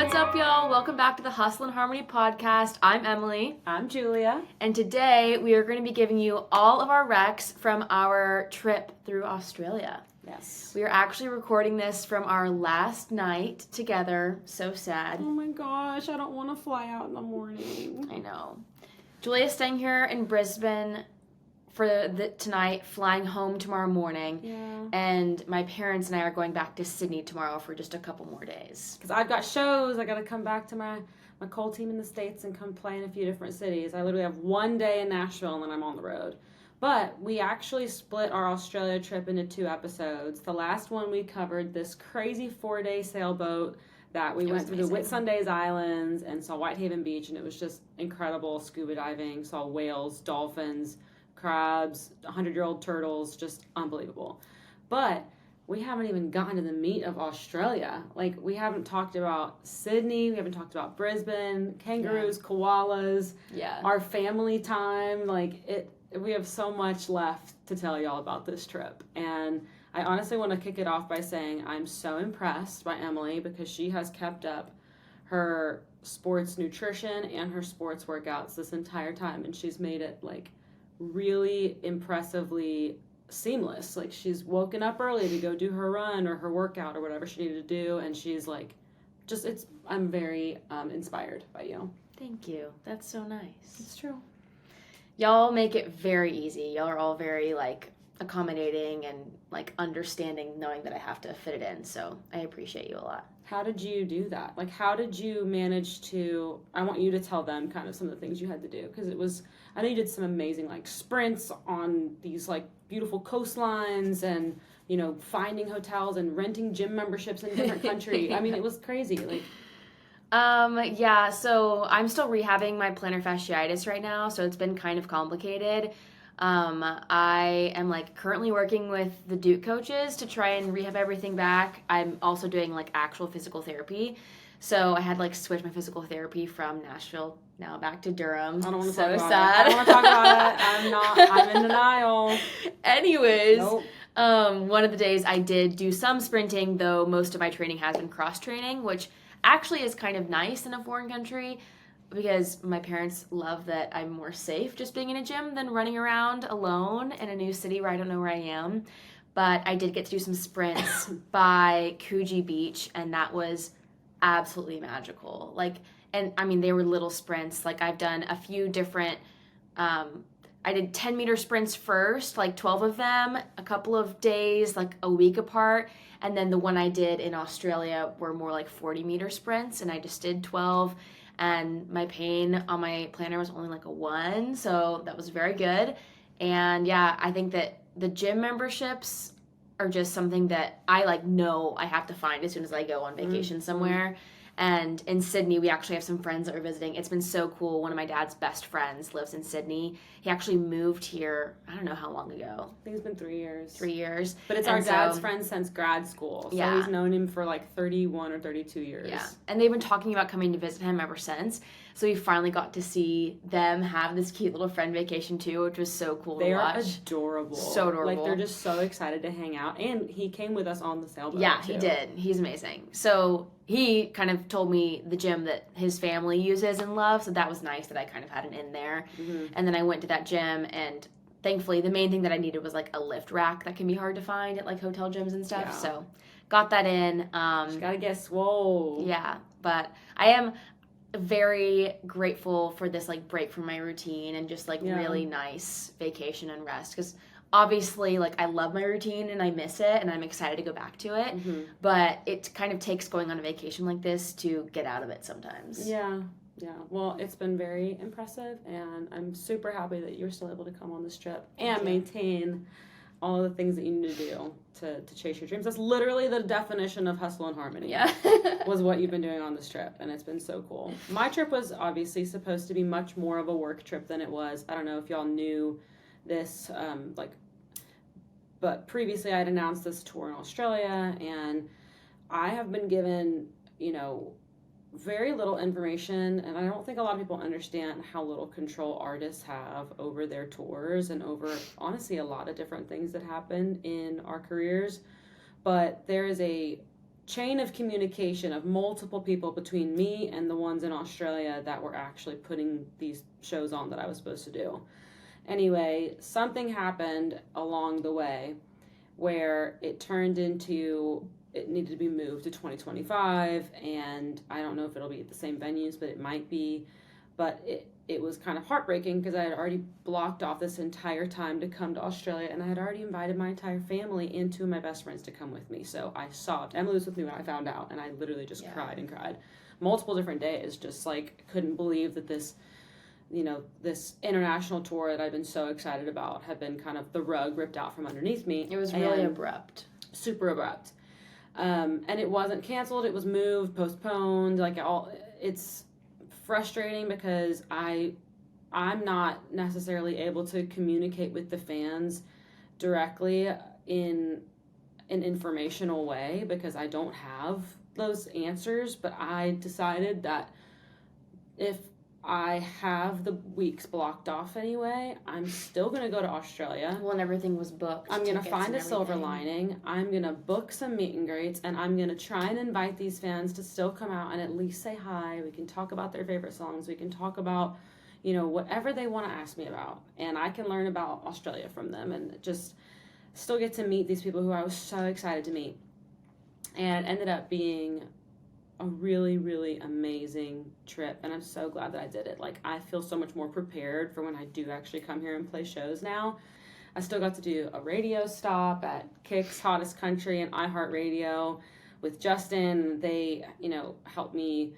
What's up, y'all? Welcome back to the Hustle and Harmony podcast. I'm Emily. I'm Julia. And today we are going to be giving you all of our recs from our trip through Australia. Yes. We are actually recording this from our last night together. So sad. Oh my gosh, I don't want to fly out in the morning. I know. Julia's staying here in Brisbane for tonight, flying home tomorrow morning. Yeah. And my parents and I are going back to Sydney tomorrow for just a couple more days. Because I've got shows. I got to come back to my Cole team in the States and come play in a few different cities. I literally have one day in Nashville and then I'm on the road. But we actually split our Australia trip into 2 episodes. The last one we covered this crazy 4-day sailboat that we went through the Whitsundays Islands and saw Whitehaven Beach, and it was just incredible. Scuba diving, saw whales, dolphins, crabs, 100-year-old turtles, just unbelievable. But we haven't even gotten to the meat of Australia. Like, we haven't talked about Sydney, we haven't talked about Brisbane, kangaroos, koalas, our family time. We have so much left to tell y'all about this trip. And I honestly want to kick it off by saying I'm so impressed by Emily because she has kept up her sports nutrition and her sports workouts this entire time, and she's made it really impressively seamless. Like, she's woken up early to go do her run or her workout or whatever she needed to do, and she's I'm very inspired by you. Thank you. That's so nice. It's true. Y'all make it very easy. Y'all are all very accommodating and understanding, knowing that I have to fit it in. So I appreciate you a lot. How did you do that? How did you manage to, I want you to tell them kind of some of the things you had to do, because I know you did some amazing sprints on these beautiful coastlines and, finding hotels and renting gym memberships in different countries. I mean, it was crazy. Yeah, so I'm still rehabbing my plantar fasciitis right now, so it's been kind of complicated. I am currently working with the Duke coaches to try and rehab everything back. I'm also doing actual physical therapy. So I had switch my physical therapy from Nashville now back to Durham. I don't want to talk about sad. it. I don't want to talk about it. I'm in denial. Anyways, nope. One of the days I did do some sprinting, though most of my training has been cross training, which actually is kind of nice in a foreign country, because my parents love that I'm more safe just being in a gym than running around alone in a new city where I don't know where I am. But I did get to do some sprints by Coogee Beach, and that was absolutely magical. And I mean, they were little sprints. I've done a few different, I did 10-meter sprints first, 12 of them, a couple of days, a week apart. And then the one I did in Australia were more 40-meter sprints, and I just did 12. And my pain on my plantar was only a 1, so that was very good. And yeah, I think that the gym memberships are just something that I know I have to find as soon as I go on vacation somewhere. And in Sydney, we actually have some friends that are visiting. It's been so cool. One of my dad's best friends lives in Sydney. He actually moved here, I don't know how long ago. I think it's been 3 years. 3 years. But it's our dad's friend since grad school. So he's known him for 31 or 32 years. Yeah. And they've been talking about coming to visit him ever since. So we finally got to see them have this cute little friend vacation too, which was so cool to watch. They are adorable. So adorable. They're just so excited to hang out. And he came with us on the sailboat. Yeah, too. He did. He's amazing. So he kind of told me the gym that his family uses and loves, so that was nice that I kind of had an in there. Mm-hmm. And then I went to that gym, and thankfully the main thing that I needed was a lift rack that can be hard to find at hotel gyms and stuff. Yeah. So got that in. Just gotta get swole. Yeah, but I am very grateful for this break from my routine and just really nice vacation and rest, because obviously I love my routine and I miss it and I'm excited to go back to it. Mm-hmm. But it kind of takes going on a vacation like this to get out of it sometimes. Yeah. Well, it's been very impressive, and I'm super happy that you're still able to come on this trip and maintain all the things that you need to do to chase your dreams. That's literally the definition of hustle and harmony. Yeah. was what you've been doing on this trip, and it's been so cool. My trip was obviously supposed to be much more of a work trip than it was. I don't know if y'all knew this, but previously I had announced this tour in Australia, and I have been given, very little information, and I don't think a lot of people understand how little control artists have over their tours and over, honestly, a lot of different things that happen in our careers. But there is a chain of communication of multiple people between me and the ones in Australia that were actually putting these shows on that I was supposed to do. Anyway, something happened along the way where it turned into it needed to be moved to 2025, and I don't know if it'll be at the same venues, but it might be. But it was kind of heartbreaking because I had already blocked off this entire time to come to Australia, and I had already invited my entire family and two of my best friends to come with me. So I sobbed. Emily was with me when I found out, and I literally just cried and cried. Multiple different days, just like couldn't believe that this, this international tour that I've been so excited about had been kind of the rug ripped out from underneath me. It was really abrupt. Super abrupt. And it wasn't canceled, it was moved, postponed, it's frustrating because I'm not necessarily able to communicate with the fans directly in an informational way because I don't have those answers, but I decided that if I have the weeks blocked off anyway, I'm still going to go to Australia. Well, and everything was booked. I'm going to find a silver lining. I'm going to book some meet and greets, and I'm going to try and invite these fans to still come out and at least say hi. We can talk about their favorite songs. We can talk about, whatever they want to ask me about. And I can learn about Australia from them and just still get to meet these people who I was so excited to meet. And it ended up being a really, really amazing trip, and I'm so glad that I did it. Like, I feel so much more prepared for when I do actually come here and play shows now. I still got to do a radio stop at Kick's Hottest Country and iHeartRadio with Justin. They, helped me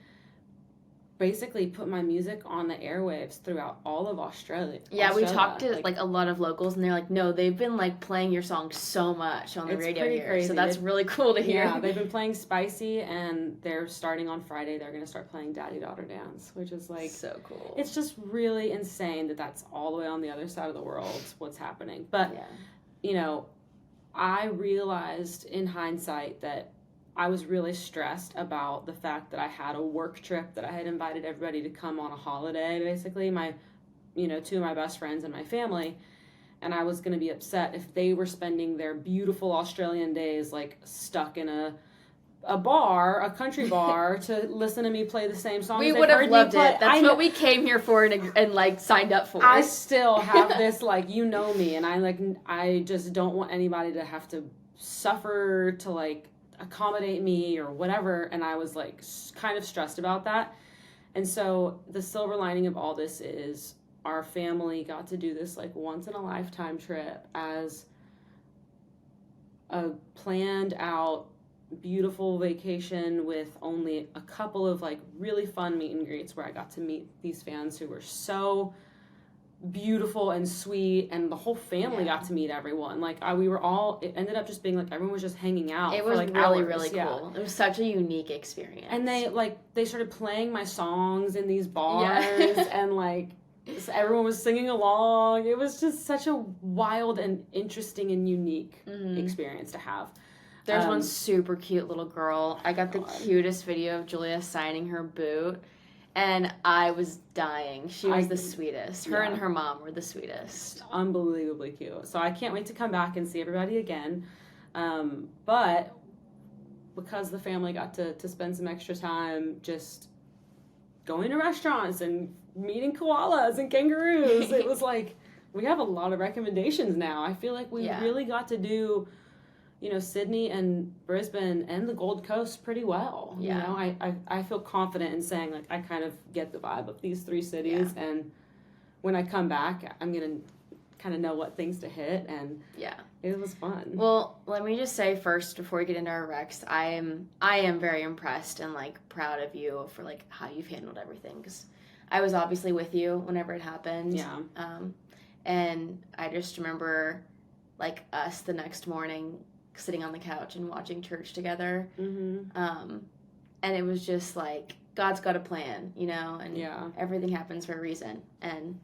basically put my music on the airwaves throughout all of Australia. Yeah, we talked to a lot of locals, and they're like, no, they've been playing your song so much on the radio here. Crazy. So that's really cool to hear. Yeah, they've been playing Spicy, and they're starting on Friday. They're going to start playing Daddy Daughter Dance, which is so cool. It's just really insane that that's all the way on the other side of the world what's happening. But I realized in hindsight that I was really stressed about the fact that I had a work trip that I had invited everybody to come on a holiday, basically, my, two of my best friends and my family, and I was going to be upset if they were spending their beautiful Australian days, stuck in a country bar to listen to me play the same song. We would have loved it. That's what we came here for and signed up for. I still have this, me, and I just don't want anybody to have to suffer to, accommodate me or whatever, and I was kind of stressed about that. And so the silver lining of all this is our family got to do this once in a lifetime trip as a planned out beautiful vacation with only a couple of really fun meet and greets where I got to meet these fans who were so beautiful and sweet, and the whole family got to meet everyone. It ended up just being everyone was just hanging out. It was for really, hours. really cool. It was such a unique experience. And they started playing my songs in these bars, and so everyone was singing along. It was just such a wild and interesting and unique experience to have. There's one super cute little girl. I got the cutest video of Julia signing her boot. And I was dying. She was the sweetest. Her and her mom were the sweetest. Unbelievably cute. So I can't wait to come back and see everybody again. But because the family got to spend some extra time just going to restaurants and meeting koalas and kangaroos, it was we have a lot of recommendations now. I feel we really got to do Sydney and Brisbane and the Gold Coast pretty well. Yeah. I feel confident in saying I kind of get the vibe of these three cities, and when I come back, I'm gonna kind of know what things to hit, and it was fun. Well, let me just say first before we get into our recs, I am very impressed and proud of you for how you've handled everything, because I was obviously with you whenever it happened. Yeah. And I just remember us the next morning sitting on the couch and watching church together. And it was just God's got a plan, and everything happens for a reason. And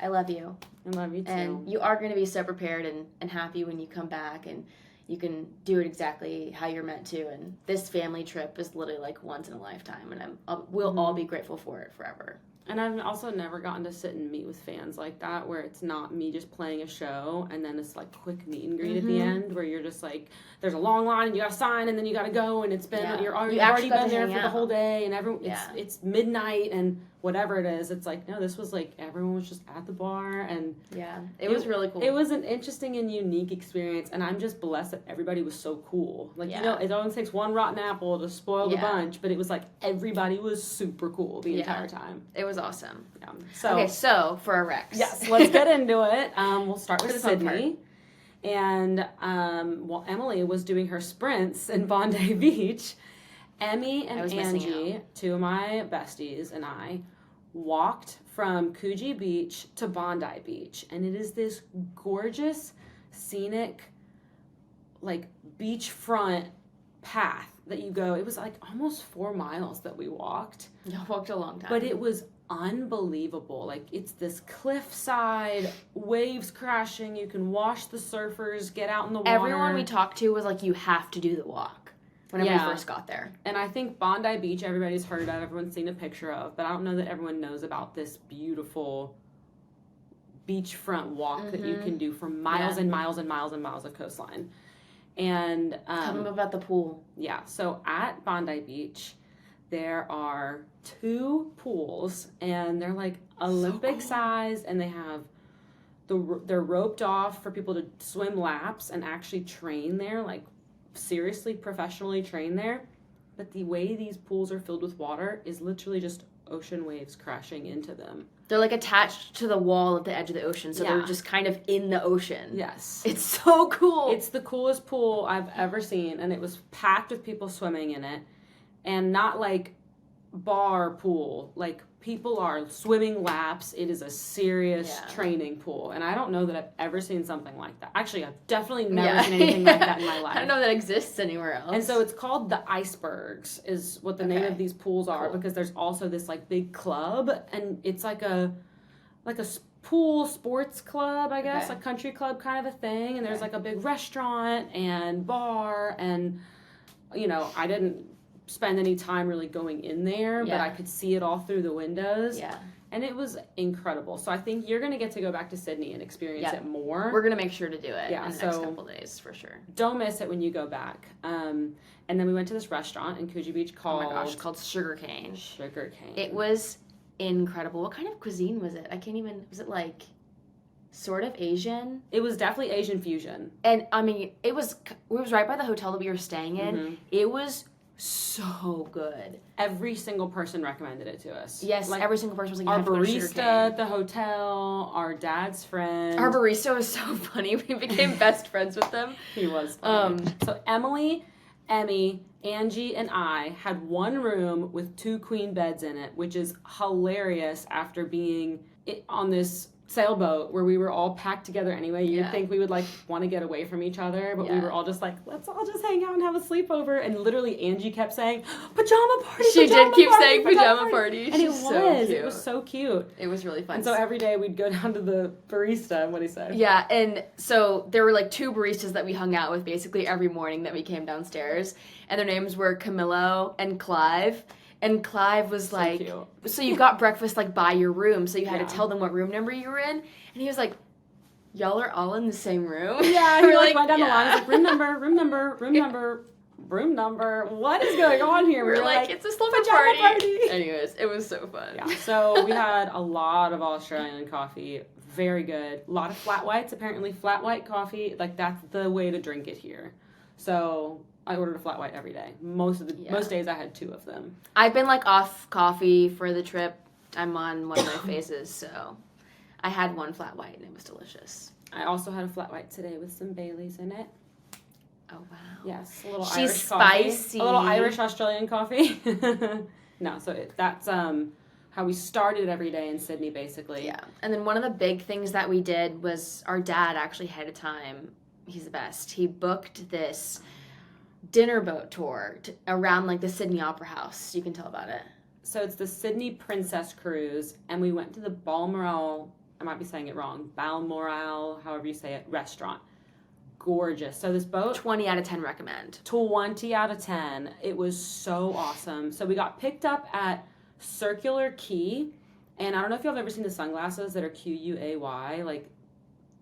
I love you. I love you too. And you are going to be so prepared and happy when you come back, and you can do it exactly how you're meant to. And this family trip is literally once in a lifetime, and we'll all be grateful for it forever. And I've also never gotten to sit and meet with fans like that, where it's not me just playing a show and then it's like quick meet and greet at the end, where you're just like, there's a long line and you gotta sign and then you gotta go, and it's been you've already been there for the whole day, and it's midnight and whatever it is. It's like, no, this was like everyone was just at the bar, and it was really cool. It was an interesting and unique experience, and I'm just blessed that everybody was so cool. Like, you know, it only takes one rotten apple to spoil the bunch, but it was like everybody was super cool the entire time. It was awesome. Yeah. So for our Rex. Yes, let's get into it. We'll start with Sydney. And while Emily was doing her sprints in Bondi Beach, Emmy and Angie, two of my besties, and I walked from Coogee Beach to Bondi Beach. And it is this gorgeous, scenic, like, beachfront path that you go. It was like almost 4 miles that we walked. You walked a long time. But it was unbelievable. Like, it's this cliffside, waves crashing, you can watch the surfers get out in the water. Everyone we talked to was like, you have to do the walk whenever we first got there. And I think Bondi Beach everybody's heard of, everyone's seen a picture of, but I don't know that everyone knows about this beautiful beachfront walk that you can do for miles and miles and miles and miles of coastline. And tell them about the pool. Yeah, so at Bondi Beach there are 2 pools, and they're like Olympic sized, and they have they're roped off for people to swim laps and actually train there, like seriously professionally train there. But the way these pools are filled with water is literally just ocean waves crashing into them. They're like attached to the wall at the edge of the ocean, so they're just kind of in the ocean. Yes. It's so cool. It's the coolest pool I've ever seen, and it was packed with people swimming in it. And not like bar pool, like people are swimming laps. It is a serious training pool, and I don't know that I've ever seen something like that. Actually, I've definitely never seen anything like that in my life. I don't know that exists anywhere else. And so it's called the Icebergs is what the name of these pools are, because there's also this like big club, and it's like a pool sports club, I guess, like country club kind of a thing, and there's like a big restaurant and bar, and you know, I didn't spend any time really going in there, but I could see it all through the windows. Yeah. And it was incredible. So I think you're going to get to go back to Sydney and experience it more. We're going to make sure to do it in the next couple days, for sure. Don't miss it when you go back. And then we went to this restaurant in Coogee Beach called... Oh my gosh, called Sugarcane. Sugarcane. It was incredible. What kind of cuisine was it? I can't even... Was it like sort of Asian? It was definitely Asian fusion. And I mean, it was right by the hotel that we were staying in. Mm-hmm. It was so good. Every single person recommended it to us. Yes, like, every single person was like, our barista at the hotel, our dad's friend. Our barista was so funny. We became best friends with them. He was funny. So Emily, Emmy, Angie, and I had one room with 2 queen beds in it, which is hilarious after being on this sailboat where we were all packed together anyway. You'd think we would like want to get away from each other, but we were all just like, let's all just hang out and have a sleepover. And literally Angie kept saying, pajama party. She did keep saying pajama party. And it was so cute. It was really fun. And so every day we'd go down to the barista, and what he said. Yeah, and so there were like 2 baristas that we hung out with basically every morning that we came downstairs, and their names were Camillo and Clive. And Clive was like, so you got breakfast like by your room, so you had to tell them what room number you were in. And he was like, y'all are all in the same room? Yeah, he like went down the line. He was like, room number. What is going on here? We were like, it's a slumber party. Anyways, it was so fun. Yeah, so we had a lot of Australian coffee. Very good. A lot of flat whites. Apparently flat white coffee, like that's the way to drink it here. So I ordered a flat white every day. Most days I had 2 of them. I've been like off coffee for the trip. I'm on one of my phases, so I had 1 flat white and it was delicious. I also had a flat white today with some Baileys in it. Oh wow. Yes, a little She's Irish spicy. Coffee. A little Irish Australian coffee. No, so that's how we started every day in Sydney basically. Yeah. And then one of the big things that we did was our dad actually ahead of time. He's the best. He booked this dinner boat tour around like the Sydney Opera House. You can tell about it. So it's the Sydney Princess Cruise, and we went to the Balmoral, I might be saying it wrong, Balmoral, however you say it, restaurant. Gorgeous. So this boat... 20 out of 10 recommend. 20 out of 10. It was so awesome. So we got picked up at Circular Quay, And I don't know if y'all have ever seen the sunglasses that are Quay, like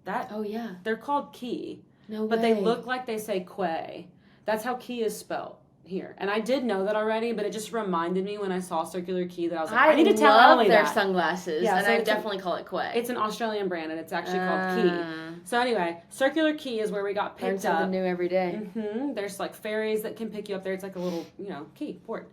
that. Oh, yeah. They're called Key, No way. but they look like they say Quay. That's how Key is spelled here. And I did know that already, but it just reminded me when I saw Circular Key that I was like, I need to tell love Emily their that. sunglasses, Yeah, and so I it's definitely call it Quay. It's an Australian brand, and it's actually called Key. So anyway, Circular Key is where we got picked Learn up. something new every day. There's like ferries that can pick you up there. It's like a little, key, port.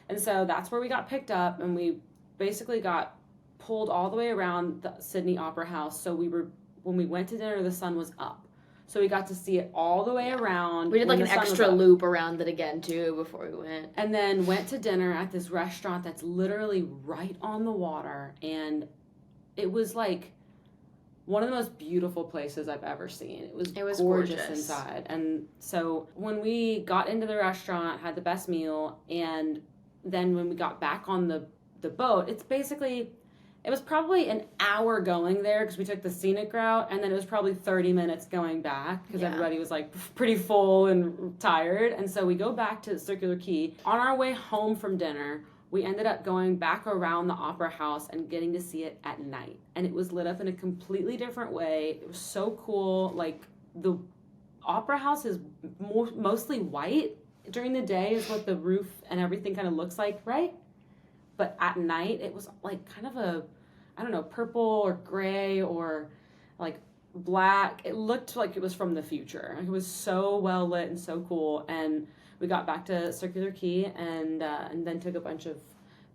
And so that's where we got picked up, and we basically got pulled all the way around the Sydney Opera House. So when we went to dinner, the sun was up. So we got to see it all the way around. We did like an extra loop around it again, too, before we went. And then went to dinner at this restaurant that's literally right on the water. And it was like one of the most beautiful places I've ever seen. It was gorgeous inside. And so when we got into the restaurant, had the best meal, and then when we got back on the boat, it was probably an hour going there because we took the scenic route, and then it was probably 30 minutes going back because everybody was like pretty full and tired. And so we go back to Circular Quay. On our way home from dinner, we ended up going back around the Opera House and getting to see it at night. And it was lit up in a completely different way. It was so cool. Like, the Opera House is mostly white. During the day is what the roof and everything kind of looks like, right? But at night, it was like kind of a, I don't know, purple or gray or like black. It looked like it was from the future. It was so well lit and so cool. And we got back to Circular Quay and then took a bunch of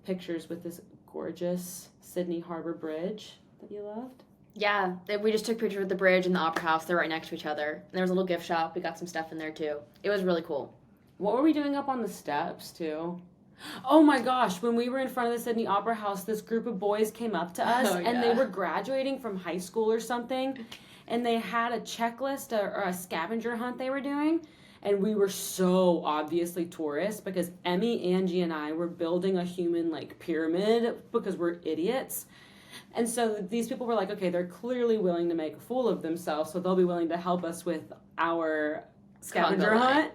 pictures with this gorgeous Sydney Harbour Bridge that you loved. Yeah, we just took pictures with the bridge and the Opera House. They're right next to each other. And there was a little gift shop. We got some stuff in there, too. It was really cool. What were we doing up on the steps, too? Oh my gosh, when we were in front of the Sydney Opera House, this group of boys came up to us and they were graduating from high school or something, and they had a checklist or a scavenger hunt they were doing, and we were so obviously tourists because Emmy, Angie, and I were building a human like pyramid because we're idiots. And so these people were like, okay, they're clearly willing to make a fool of themselves, so they'll be willing to help us with our scavenger hunt.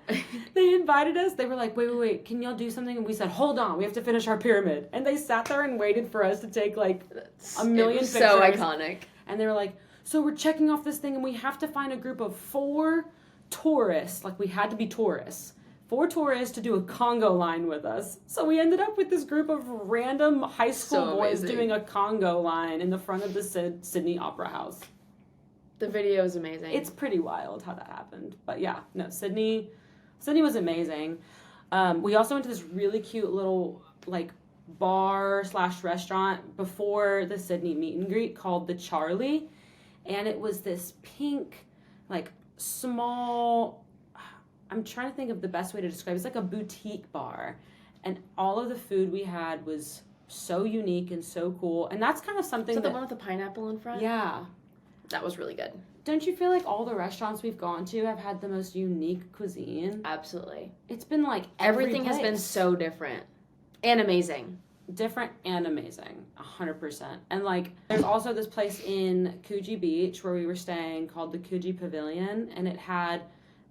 They invited us. They were like, wait, can y'all do something? And we said, hold on, we have to finish our pyramid. And they sat there and waited for us to take like a million pictures. So iconic. And they were like, so we're checking off this thing and we have to find a group of 4 tourists. Like, we had to be tourists. 4 tourists to do a Congo line with us. So we ended up with this group of random high school boys doing a Congo line in the front of the Sydney Opera House. The video is amazing. It's pretty wild how that happened. But yeah, no, Sydney was amazing. We also went to this really cute little like bar/restaurant before the Sydney meet and greet called the Charlie. And it was this pink, like small, I'm trying to think of the best way to describe it. It's like a boutique bar. And all of the food we had was so unique and so cool. And that's kind of something the one with the pineapple in front? Yeah. That was really good. Don't you feel like all the restaurants we've gone to have had the most unique cuisine? Absolutely. It's been like everything has been so different and amazing. Different and amazing, 100%. And like, there's also this place in Coogee Beach where we were staying called the Coogee Pavilion, and it had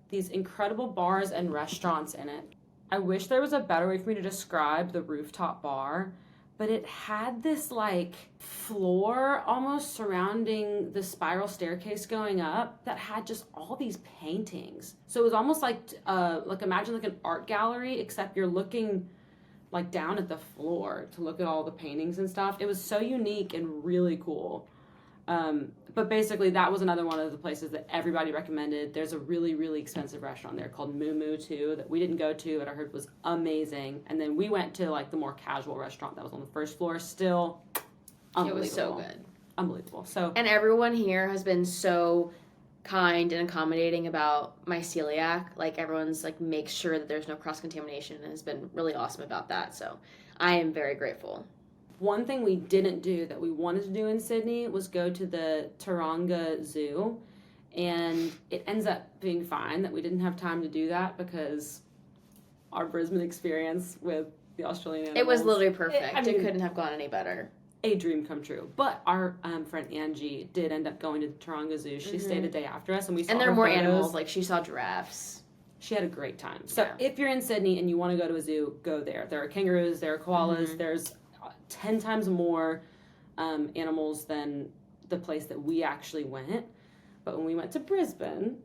these incredible bars and restaurants in it. I wish there was a better way for me to describe the rooftop bar, but it had this like floor almost surrounding the spiral staircase going up that had just all these paintings. So it was almost like imagine like an art gallery, except you're looking like down at the floor to look at all the paintings and stuff. It was so unique and really cool. But basically that was another one of the places that everybody recommended. There's a really, really expensive restaurant there called Moo Moo too that we didn't go to, but I heard was amazing. And then we went to like the more casual restaurant that was on the first floor. Still unbelievable. It was so good. Unbelievable. And everyone here has been so kind and accommodating about my celiac. Like, everyone's like makes sure that there's no cross-contamination and has been really awesome about that. So I am very grateful. One thing we didn't do that we wanted to do in Sydney was go to the Taronga Zoo, and it ends up being fine that we didn't have time to do that because our Brisbane experience with the Australian animals. It was literally perfect. It couldn't have gone any better. A dream come true. But our friend Angie did end up going to the Taronga Zoo. She stayed a day after us, and we saw. And there are more photos. Animals. Like, she saw giraffes. She had a great time. So if you're in Sydney and you want to go to a zoo, go there. There are kangaroos. There are koalas. There's 10 times more animals than the place that we actually went. But when we went to Brisbane,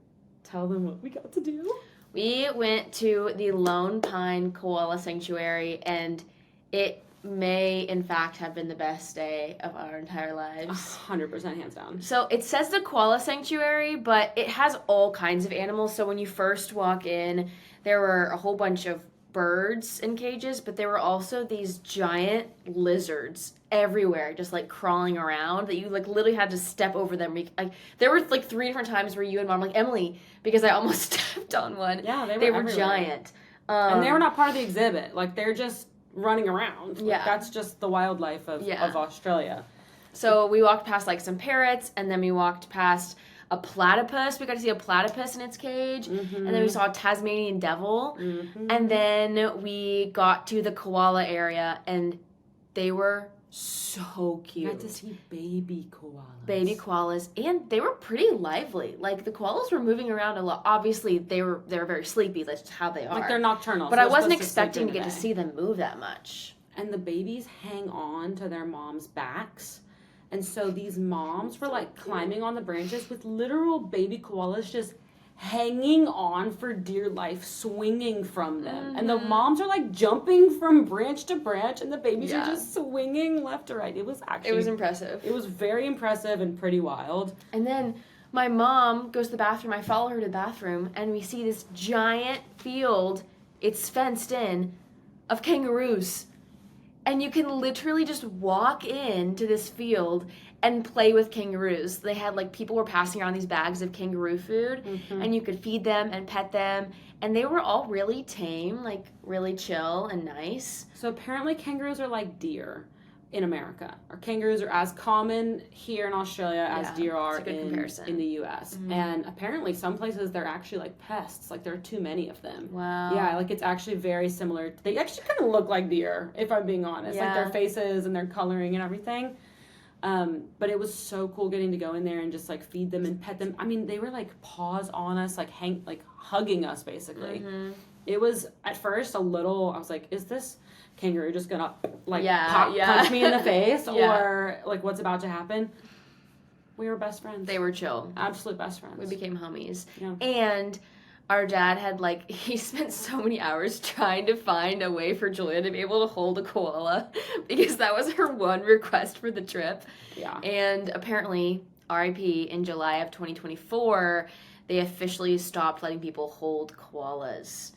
tell them what we got to do. We went to the Lone Pine Koala Sanctuary, and it may, in fact, have been the best day of our entire lives. 100% hands down. So it says the Koala Sanctuary, but it has all kinds of animals. So when you first walk in, there were a whole bunch of birds in cages, but there were also these giant lizards everywhere, just like crawling around, that you like literally had to step over them. Like there were like 3 different times where you and Mom were like, Emily, because I almost stepped on one. Yeah, they were everywhere. Giant. And they were not part of the exhibit. Like, they're just running around. Like, that's just the wildlife of Australia. So we walked past like some parrots, and then we walked past a platypus. We got to see a platypus in its cage. And then we saw a Tasmanian devil. And then we got to the koala area, and they were so cute. I got to see baby koalas. Baby koalas, and they were pretty lively. Like, the koalas were moving around a lot. Obviously, they were very sleepy. That's just how they are. Like, they're nocturnal. But so I wasn't expecting to get to see them move that much. And the babies hang on to their moms' backs. And so these moms were, like, climbing on the branches with literal baby koalas just hanging on for dear life, swinging from them. And the moms are, like, jumping from branch to branch, and the babies are just swinging left to right. It was impressive. It was very impressive and pretty wild. And then my mom goes to the bathroom. I follow her to the bathroom, and we see this giant field, it's fenced in, of kangaroos. And you can literally just walk into this field and play with kangaroos. They had, like, people were passing around these bags of kangaroo food, and you could feed them and pet them. And they were all really tame, like, really chill and nice. So apparently kangaroos are like deer in America. Or kangaroos are as common here in Australia as deer are in the U.S. And apparently some places they're actually like pests. Like, there are too many of them. Wow. Yeah, like, it's actually very similar. They actually kind of look like deer, if I'm being honest. Yeah. Like, their faces and their coloring and everything. But it was so cool getting to go in there and just, like, feed them and pet them. I mean, they were, like, paws on us, like, hugging us, basically. It was, at first, I was like, is this kangaroo just gonna, like, punch me in the face? Or, like, what's about to happen? We were best friends. They were chill. Absolute best friends. We became homies. Yeah. And our dad had, like, he spent so many hours trying to find a way for Julia to be able to hold a koala, because that was her one request for the trip. Yeah. And apparently, RIP, in July of 2024, they officially stopped letting people hold koalas.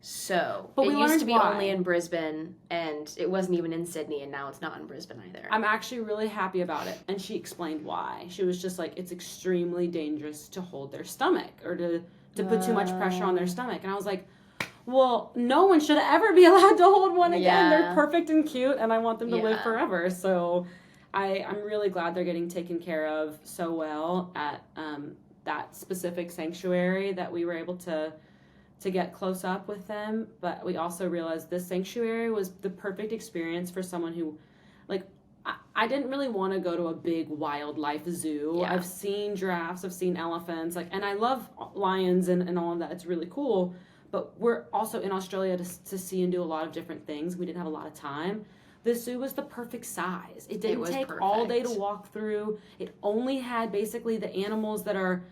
So, it used to be only in Brisbane, and it wasn't even in Sydney, and now it's not in Brisbane either. I'm actually really happy about it. And she explained why. She was just like, it's extremely dangerous to hold their stomach, or to put too much pressure on their stomach. And I was like, well, no one should ever be allowed to hold one again. They're perfect and cute, and I want them to live forever. So I'm really glad they're getting taken care of so well at that specific sanctuary, that we were able to get close up with them. But we also realized this sanctuary was the perfect experience for someone who, like, I didn't really want to go to a big wildlife zoo. I've seen giraffes, I've seen elephants, like, and I love lions and all of that. It's really cool. But we're also in Australia to see and do a lot of different things. We didn't have a lot of time. The zoo was the perfect size. It didn't take all day to walk through. It only had basically the animals that are,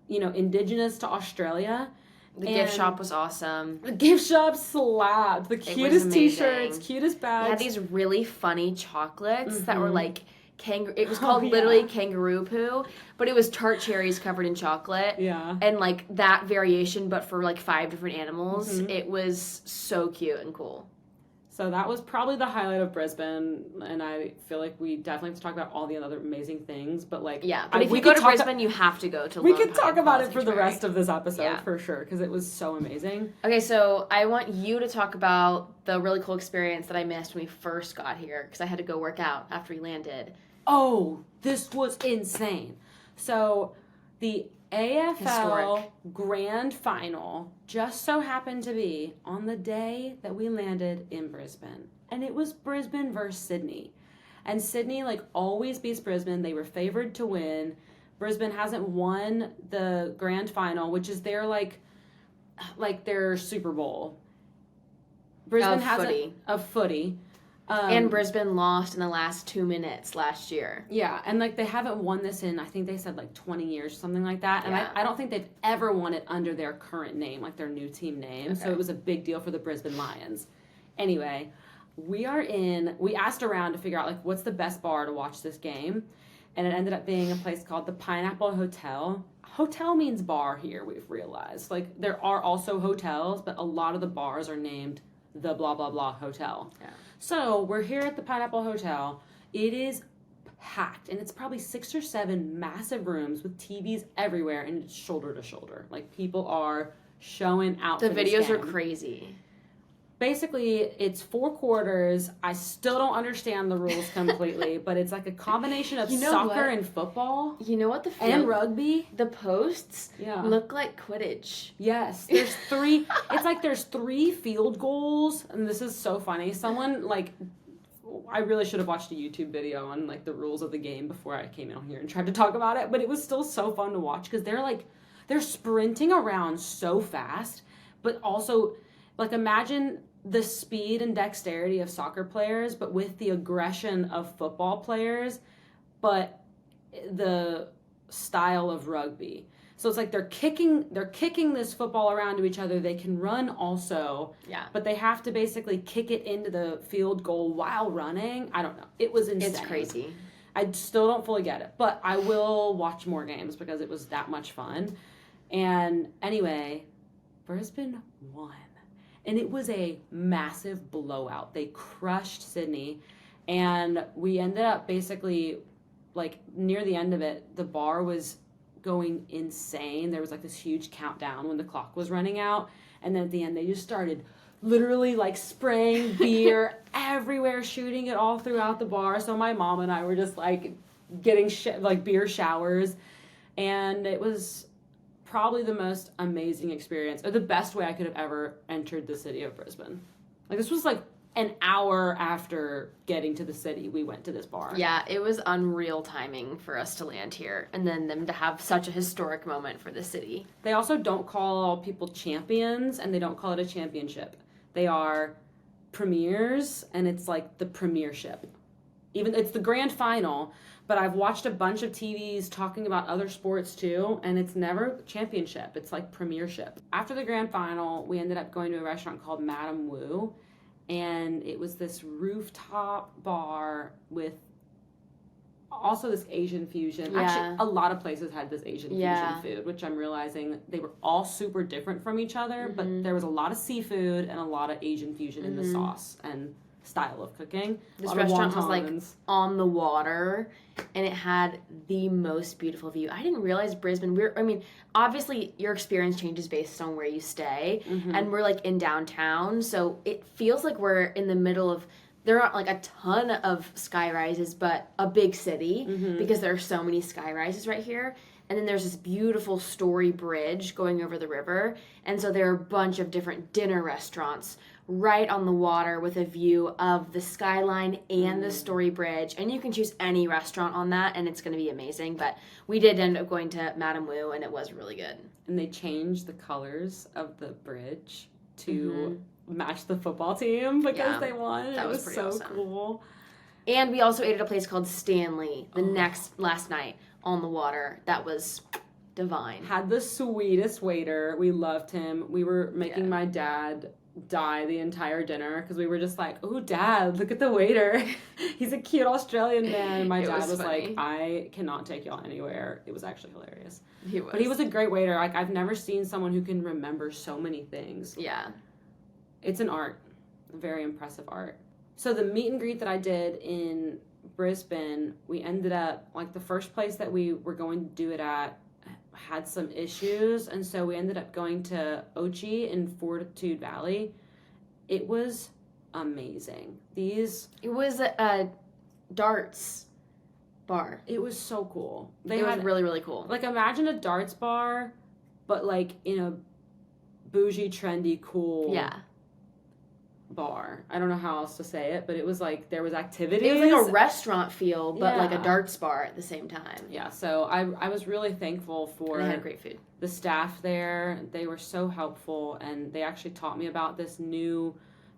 indigenous to Australia. The gift shop was awesome. The gift shop slapped. The cutest t-shirts, cutest bags. They had these really funny chocolates that were like it was called literally kangaroo poo, but it was tart cherries covered in chocolate. Yeah. And like that variation, but for like 5 different animals. It was so cute and cool. So that was probably the highlight of Brisbane, and I feel like we definitely have to talk about all the other amazing things, but like... Yeah, but if you go to Brisbane, you have to go to We could talk about it for the rest of this episode, for sure, because it was so amazing. Okay, so I want you to talk about the really cool experience that I missed when we first got here, because I had to go work out after we landed. Oh, this was insane. So, the AFL Grand Final just so happened to be on the day that we landed in Brisbane. And it was Brisbane versus Sydney. And Sydney, like, always beats Brisbane. They were favored to win. Brisbane hasn't won the Grand Final, which is their, like their Super Bowl. Brisbane hasn't... Of footy. And Brisbane lost in the last 2 minutes last year. Yeah, and like they haven't won this in, I think they said like 20 years, something like that. And Yeah. I don't think they've ever won it under their current name, like their new team name. Okay. So it was a big deal for the Brisbane Lions. Anyway, we asked around to figure out like what's the best bar to watch this game. And it ended up being a place called the Pineapple Hotel. Hotel means bar here, we've realized. Like there are also hotels, but a lot of the bars are named the blah blah blah hotel. Yeah. So we're here at the Pineapple Hotel. It is packed, and it's probably 6 or 7 massive rooms with TVs everywhere, and it's shoulder to shoulder. Like people are showing out. The for this videos are game. crazy. Basically, it's 4 quarters. I still don't understand the rules completely, but it's like a combination of soccer and football. You know what and rugby. The posts look like Quidditch. Yes, there's 3. It's like there's 3 field goals, and this is so funny. Someone I really should have watched a YouTube video on like the rules of the game before I came in here and tried to talk about it, but it was still so fun to watch because they're sprinting around so fast, but also like imagine the speed and dexterity of soccer players, but with the aggression of football players, but the style of rugby. So it's like they're kicking this football around to each other. They can run also. Yeah. But they have to basically kick it into the field goal while running. I don't know. It was insane. It's crazy. I still don't fully get it, but I will watch more games because it was that much fun. And anyway, Brisbane won. And it was a massive blowout. They crushed Sydney. And we ended up basically, like, near the end of it, the bar was going insane. There was, like, this huge countdown when the clock was running out. And then at the end, they just started literally, like, spraying beer everywhere, shooting it all throughout the bar. So my mom and I were just, like, getting, beer showers. And it was probably the most amazing experience, or the best way I could have ever entered the city of Brisbane. Like, this was like an hour after getting to the city, we went to this bar. Yeah, it was unreal timing for us to land here, and then them to have such a historic moment for the city. They also don't call people champions, and they don't call it a championship. They are premiers, and it's like the premiership. Even it's the grand final, but I've watched a bunch of TVs talking about other sports too, and it's never championship. It's like premiership. After the grand final, we ended up going to a restaurant called Madame Wu, and it was this rooftop bar with also this Asian fusion. Yeah. Actually, a lot of places had this Asian fusion food, which I'm realizing they were all super different from each other, but there was a lot of seafood and a lot of Asian fusion in the sauce and style of cooking. This restaurant was like on the water, and it had the most beautiful view. I didn't realize Brisbane, obviously your experience changes based on where you stay, and we're like in downtown, so it feels like we're in the middle of, there aren't like a ton of sky rises, but a big city, because there are so many sky rises right here. And then there's this beautiful Story Bridge going over the river, and so there are a bunch of different dinner restaurants right on the water with a view of the skyline and the Story Bridge, and you can choose any restaurant on that, and it's going to be amazing. But we did end up going to Madame Wu, and it was really good. And they changed the colors of the bridge to match the football team because they won. That it was so awesome. Cool. And we also ate at a place called Stanley last night on the water. That was divine. Had the sweetest waiter. We loved him. We were making my dad die the entire dinner because we were just like, oh, Dad, look at the waiter. He's a cute Australian man. And my dad was like, I cannot take y'all anywhere. It was actually hilarious. But he was a great waiter. Like, I've never seen someone who can remember so many things. Yeah. It's an art. A very impressive art. So the meet and greet that I did in Brisbane, we ended up, like, the first place that we were going to do it at had some issues, and so we ended up going to Ochi in Fortitude Valley. It was amazing. It was a darts bar. It was so cool. It was really, really cool. Like, imagine a darts bar, but, like, in a bougie, trendy, cool bar. I don't know how else to say it, but it was like there was activities. It was like a restaurant feel, but like a darts bar at the same time. Yeah, so I was really thankful for they had great food. The staff there. They were so helpful, and they actually taught me about this new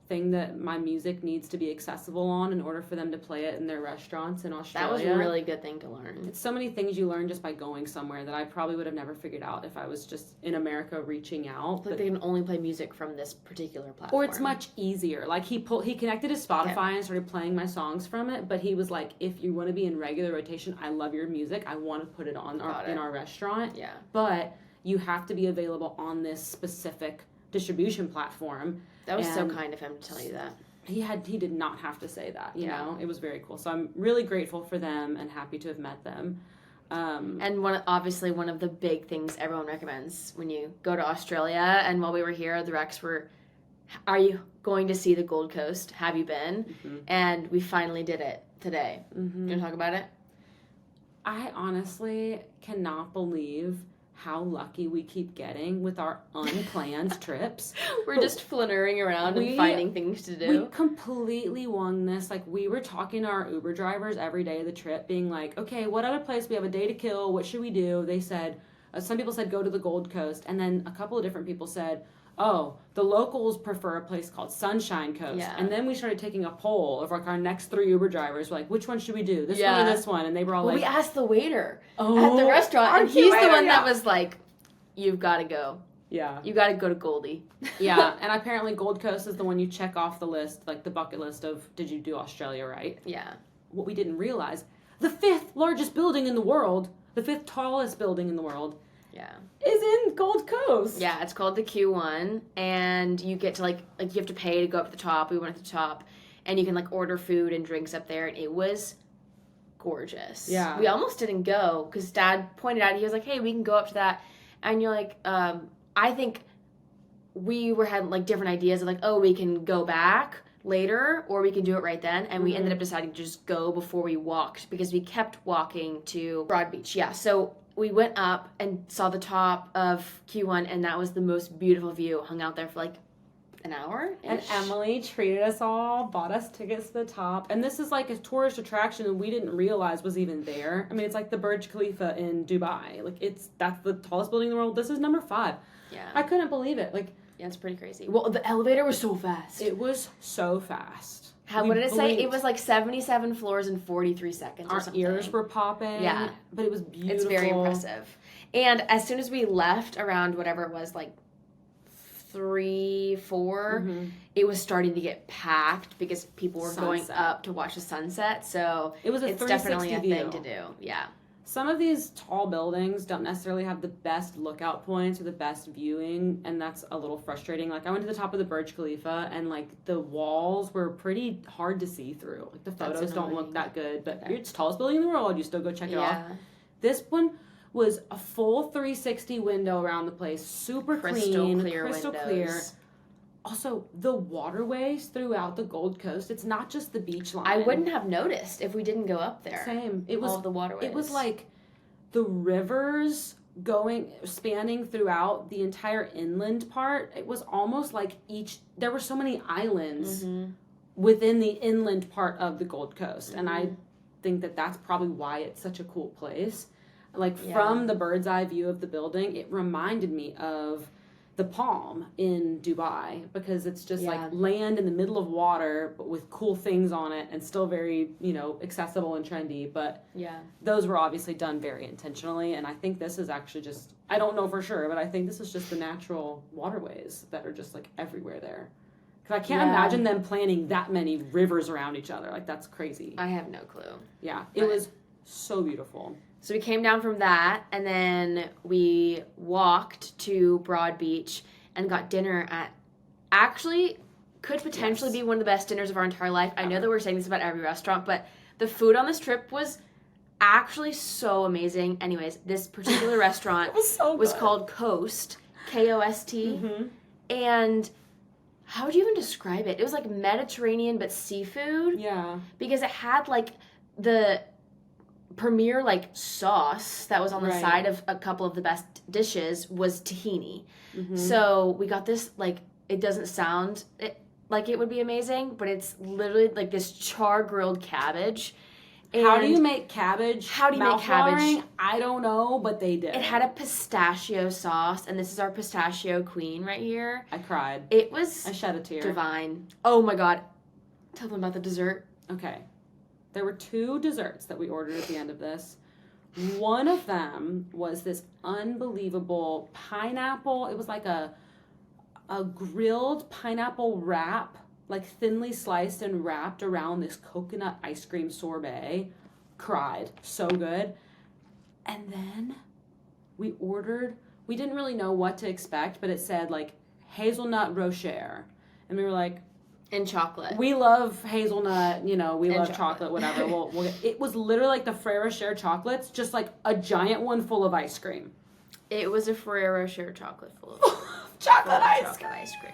thing that my music needs to be accessible on in order for them to play it in their restaurants in Australia. That was a really good thing to learn. It's so many things you learn just by going somewhere that I probably would have never figured out if I was just in America reaching out. Like they can only play music from this particular platform. Or it's much easier. Like he connected his Spotify and started playing my songs from it, but he was like, if you want to be in regular rotation, I love your music. I want to put it on in our restaurant. Yeah. But you have to be available on this specific distribution platform. That was so kind of him to tell you that. He did not have to say that, you know? It was very cool. So I'm really grateful for them and happy to have met them. And obviously one of the big things everyone recommends when you go to Australia, and while we were here, the recs were, are you going to see the Gold Coast? Have you been? Mm-hmm. And we finally did it today. Mm-hmm. You want to talk about it? I honestly cannot believe how lucky we keep getting with our unplanned trips. We're just flaneuring around and finding things to do. We completely won this. Like, we were talking to our Uber drivers every day of the trip, being like, okay, what other place? We have a day to kill. What should we do? They said, some people said go to the Gold Coast. And then a couple of different people said, oh, the locals prefer a place called Sunshine Coast. Yeah. And then we started taking a poll of like our next 3 Uber drivers. We're like, which one should we do? This one or this one? And they were all like... we asked the waiter at the restaurant, and he's the one that was like, you've got to go. Yeah. You got to go to Goldie. Yeah, and apparently Gold Coast is the one you check off the list, like the bucket list of, did you do Australia right? Yeah. What we didn't realize, the 5th largest building in the world, the 5th tallest building in the world, is in Gold Coast. Yeah, it's called the Q1, and you get to like you have to pay to go up to the top. We went at the top, and you can like order food and drinks up there, and it was gorgeous. Yeah. We almost didn't go because Dad pointed out, he was like, hey, we can go up to that, and you're like, I think we had like different ideas of like, oh, we can go back later or we can do it right then, and we ended up deciding to just go before we walked because we kept walking to Broad Beach. Yeah, so we went up and saw the top of Q1, and that was the most beautiful view. Hung out there for like an hour. And Emily treated us all, bought us tickets to the top. And this is like a tourist attraction that we didn't realize was even there. I mean, it's like the Burj Khalifa in Dubai. Like, that's the tallest building in the world. This is number 5. Yeah. I couldn't believe it. Like, yeah, it's pretty crazy. Well, the elevator was so fast. It was so fast. What did it say? It was like 77 floors in 43 seconds or something. Our ears were popping. Yeah. But it was beautiful. It's very impressive. And as soon as we left around whatever it was, like 3, 4, it was starting to get packed because people were going up to watch the sunset. So it's definitely a thing to do. Yeah. Some of these tall buildings don't necessarily have the best lookout points or the best viewing, and that's a little frustrating. Like, I went to the top of the Burj Khalifa, and, like, the walls were pretty hard to see through. Like, the photos don't look that good, but it's the tallest building in the world. You still go check it off. This one was a full 360 window around the place, super clean, crystal clear. Also, the waterways throughout the Gold Coast, it's not just the beach line. I wouldn't have noticed if we didn't go up there. Same. It was all the waterways. It was like the rivers spanning throughout the entire inland part. It was almost like there were so many islands within the inland part of the Gold Coast. And I think that's probably why it's such a cool place. Like, from the bird's eye view of the building, it reminded me of the Palm in Dubai, because it's just like land in the middle of water, but with cool things on it and still very, accessible and trendy. But those were obviously done very intentionally. And I think this is actually just, I don't know for sure, but I think this is just the natural waterways that are just like everywhere there. Because I can't imagine them planning that many rivers around each other. Like, that's crazy. I have no clue. Yeah, it was so beautiful. So we came down from that, and then we walked to Broad Beach and got dinner at, actually, could potentially be one of the best dinners of our entire life. I know that we're saying this about every restaurant, but the food on this trip was actually so amazing. Anyways, this particular restaurant was called Coast, K-O-S-T, and how would you even describe it? It was like Mediterranean but seafood. Yeah. Because it had like the premier like sauce that was on the side of a couple of the best dishes was tahini. So we got this, like, it doesn't sound like it would be amazing, but it's literally like this char grilled cabbage, How do you make cabbage? How do you make cabbage? I don't know, but they did. It had a pistachio sauce, and this is our pistachio queen right here. I cried. I shed a tear. Divine. Oh my god. Tell them about the dessert. Okay. There were 2 desserts that we ordered at the end of this. One of them was this unbelievable pineapple. It was like a grilled pineapple wrap, like thinly sliced and wrapped around this coconut ice cream sorbet. Cried. So good. And then we didn't really know what to expect, but it said like hazelnut rocher. And we were like, and chocolate. We love hazelnut, we love chocolate, whatever. It was literally like the Ferrero Rocher chocolates, just like a giant one full of ice cream. It was a Ferrero Rocher chocolate full of chocolate ice cream.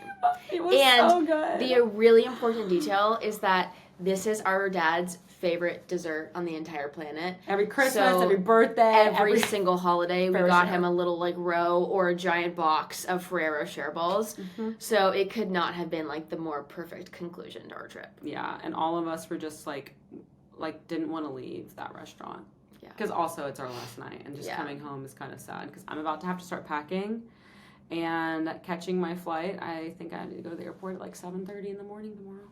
It was so good. The really important detail is that this is our dad's favorite dessert on the entire planet. Every Christmas, every birthday, every single holiday, we got him a little like row or a giant box of Ferrero Rocher balls. Mm-hmm. So it could not have been like the more perfect conclusion to our trip. Yeah, and all of us were just like didn't want to leave that restaurant. Yeah. Because also it's our last night, and just coming home is kind of sad because I'm about to have to start packing and catching my flight. I think I need to go to the airport at like 7:30 in the morning tomorrow.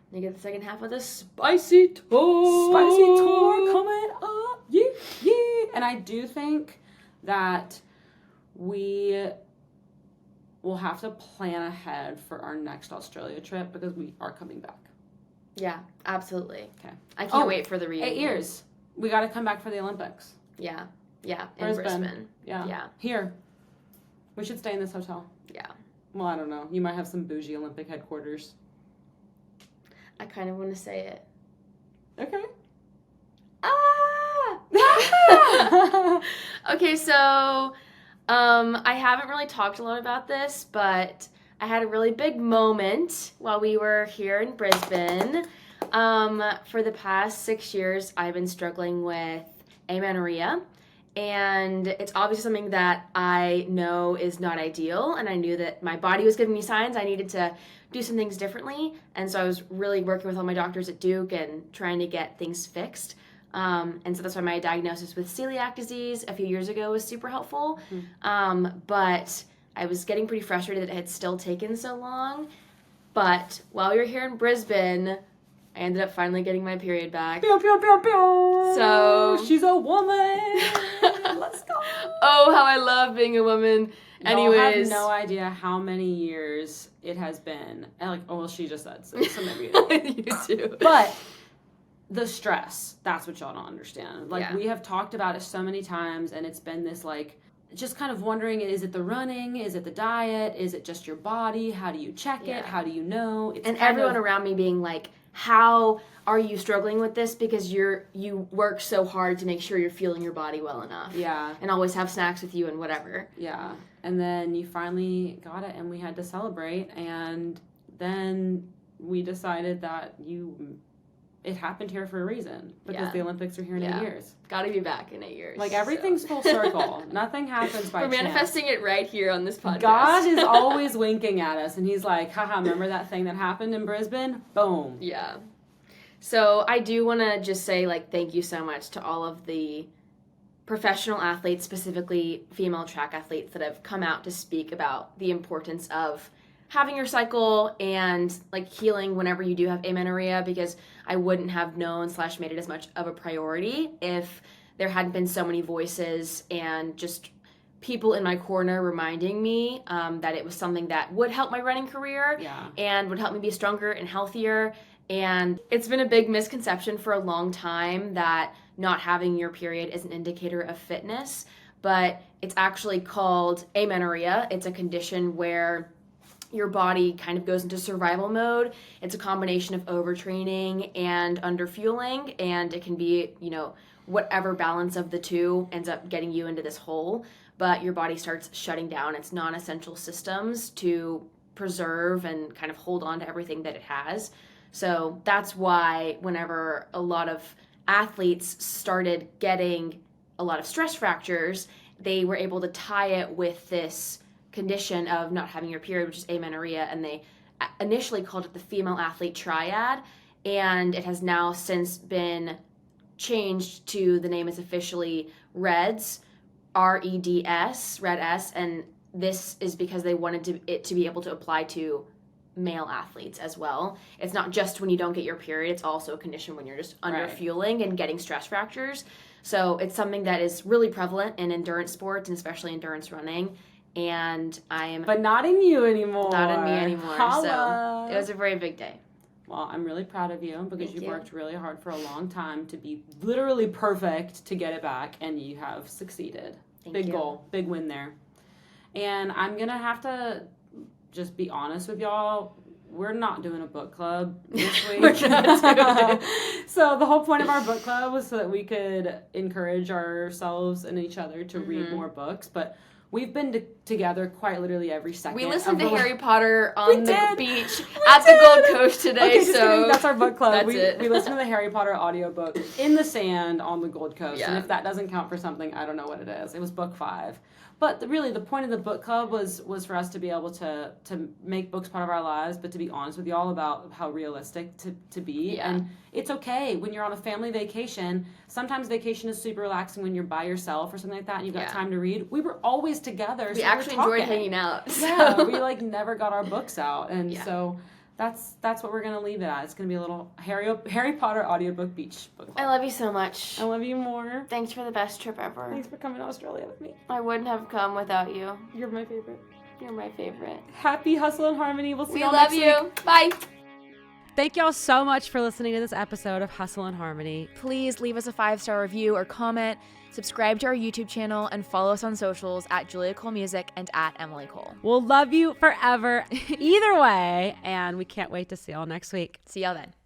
You get the second half of the spicy tour. Coming up. Yeah. And I do think that we will have to plan ahead for our next Australia trip because we are coming back. Yeah, absolutely. Okay. I can't wait for the reunion. 8 years. We got to come back for the Olympics. Yeah. In Brisbane. Yeah. Here. We should stay in this hotel. Yeah. Well, I don't know. You might have some bougie Olympic headquarters. I kind of want to say it. Okay. Okay, so I haven't really talked a lot about this, but I had a really big moment while we were here in Brisbane. For the past 6 years, I've been struggling with amenorrhea, and it's obviously something that I know is not ideal, and I knew that my body was giving me signs I needed to do some things differently, and so I was really working with all my doctors at Duke and trying to get things fixed. And so that's why my diagnosis with celiac disease a few years ago was super helpful. But I was getting pretty frustrated that it had still taken so long. But while we were here in Brisbane, I ended up finally getting my period back. Pew, pew, pew, pew. So she's a woman. Let's go. Oh, how I love being a woman. Anyways, I have no idea how many years it has been. And she just said, so maybe you too. But the stress, that's what y'all don't understand. We have talked about it so many times, and it's been this just kind of wondering, is it the running? Is it the diet? Is it just your body? How do you check it? How do you know? And everyone around me being like, how are you struggling with this? Because you work so hard to make sure you're fueling your body well enough. Yeah. And always have snacks with you and whatever. Yeah. And then you finally got it, and we had to celebrate. And then we decided that it happened here for a reason. Because the Olympics are here in 8 years. Gotta be back in 8 years. Everything's full circle. Nothing happens by chance. We're manifesting it right here on this podcast. God is always winking at us, and he's like, haha, remember that thing that happened in Brisbane? Boom. Yeah. So I do want to just say, thank you so much to all of the professional athletes, specifically female track athletes, that have come out to speak about the importance of having your cycle and healing whenever you do have amenorrhea, because I wouldn't have known / made it as much of a priority if there hadn't been so many voices and just people in my corner reminding me that it was something that would help my running career and would help me be stronger and healthier. And it's been a big misconception for a long time that not having your period is an indicator of fitness, but it's actually called amenorrhea. It's a condition where your body kind of goes into survival mode. It's a combination of overtraining and underfueling, and it can be, whatever balance of the two ends up getting you into this hole, but your body starts shutting down its non-essential systems to preserve and kind of hold on to everything that it has. So that's why whenever a lot of athletes started getting a lot of stress fractures, they were able to tie it with this condition of not having your period, which is amenorrhea, and they initially called it the female athlete triad, and it has now since been changed to the name is officially Reds, REDS, Red S, and this is because they wanted it to be able to apply to male athletes as well. It's not just when you don't get your period, it's also a condition when you're just under fueling and getting stress fractures. So it's something that is really prevalent in endurance sports and especially endurance running. And But not in you anymore. Not in me anymore. Holla. So it was a very big day. Well, I'm really proud of you because Thank you've you. worked really hard for a long time to be literally perfect to get it back, and you have succeeded. Thank you. Goal, big win there. And I'm going to have to just be honest with y'all. We're not doing a book club this week. We're not doing So the whole point of our book club was so that we could encourage ourselves and each other to read more books, but we've been together quite literally every second. We listened to Harry Potter on the beach at did. the Gold Coast today. Okay, just kidding. That's our book club. That's it. We listened to the Harry Potter audiobook in the sand on the Gold Coast. Yeah. And if that doesn't count for something, I don't know what it is. It was book 5. But really, the point of the book club was for us to be able to make books part of our lives, but to be honest with y'all about how realistic to be. Yeah. And it's okay when you're on a family vacation. Sometimes vacation is super relaxing when you're by yourself or something like that and you've got time to read. We were always together. We actually enjoyed hanging out. So. Yeah, we never got our books out. And so that's what we're going to leave it at. It's going to be a little Harry Potter audiobook beach book club. I love you so much. I love you more. Thanks for the best trip ever. Thanks for coming to Australia with me. I wouldn't have come without you. You're my favorite. You're my favorite. Happy hustle and harmony. We'll see We y'all love next you. week. Bye. Thank y'all so much for listening to this episode of Hustle and Harmony. Please leave us a 5-star review or comment, subscribe to our YouTube channel, and follow us on socials at Julia Cole Music and at Emily Cole. We'll love you forever either way, and we can't wait to see y'all next week. See y'all then.